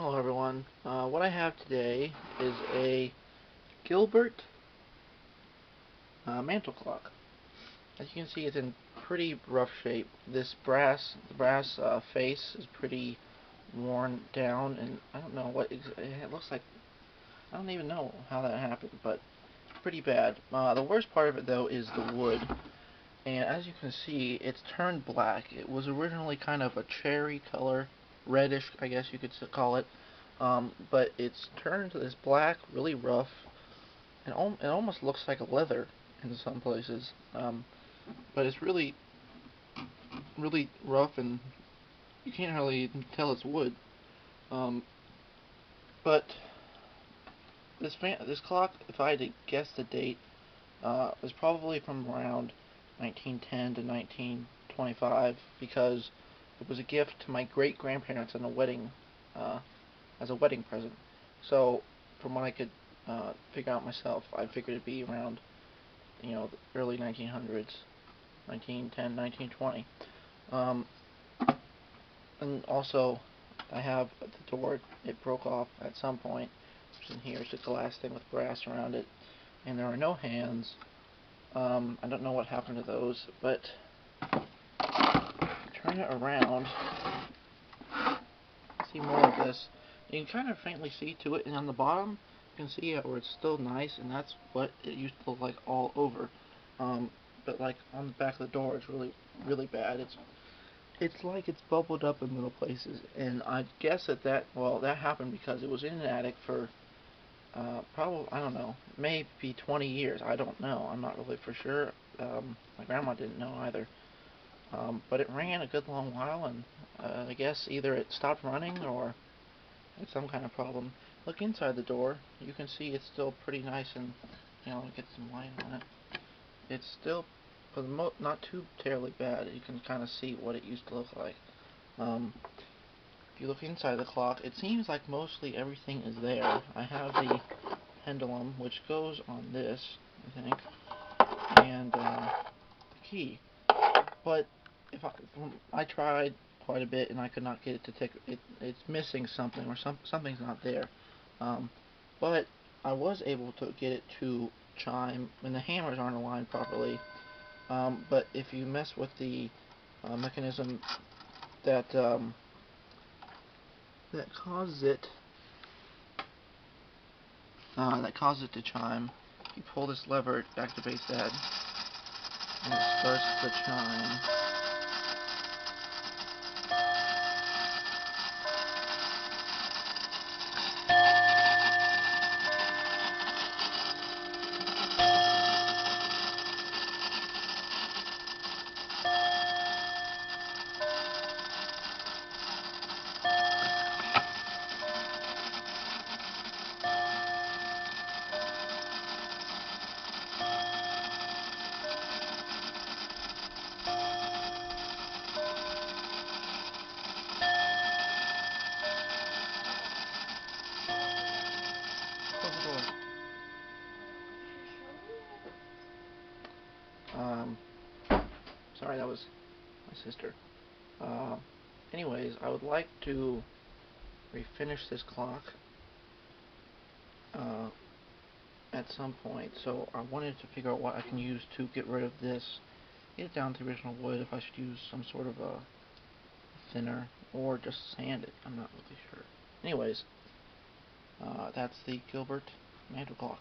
Hello everyone. What I have today is a Gilbert mantle clock. As you can see, it's in pretty rough shape. The brass face is pretty worn down, and I don't know what it looks like. I don't even know how that happened, but it's pretty bad. The worst part of it though is the wood, and as you can see, it's turned black. It was originally kind of a cherry color, reddish, I guess you could call it. But it's turned to this black, really rough, and it almost looks like leather in some places. But it's really, really rough, and you can't really tell it's wood. Um, but this clock, if I had to guess the date, was probably from around 1910 to 1925 because it was a gift to my great grandparents in a wedding. As a wedding present. So, from what I could figure out myself, I figured it'd be around, the early 1900s, 1910, 1920. Um, and also, I have the door, it broke off at some point. It's in here, it's a glass thing with brass around it. And there are no hands. I don't know what happened to those, but turn it around, see more of this. You can kind of faintly see to it, and on the bottom you can see where it's still nice, and that's what it used to look like all over. But like on the back of the door, it's really, really bad. It's like it's bubbled up in little places, and I guess that happened because it was in an attic for probably, I don't know, maybe 20 years. I don't know. I'm not really for sure. My grandma didn't know either. But it ran a good long while, and I guess either it stopped running or it's some kind of problem. Look inside the door. You can see it's still pretty nice, and get some light on it. It's still, for the not too terribly bad. You can kind of see what it used to look like. If you look inside the clock, it seems like mostly everything is there. I have the pendulum, which goes on this, I think, and the key. But I tried quite a bit, and I could not get it to tick. It's missing something, or something's not there. But I was able to get it to chime, and the hammers aren't aligned properly. But if you mess with the mechanism that that causes it to chime, you pull this lever, it activates that, and it starts to chime. Close the door. Um, Sorry, that was my sister. Uh, Anyways, I would like to refinish this clock uh, at some point, so I wanted to figure out what I can use to get rid of this, get it down to the original wood, if I should use some sort of a thinner, or just sand it. I'm not really sure. Anyways, that's the Gilbert Mantle clock.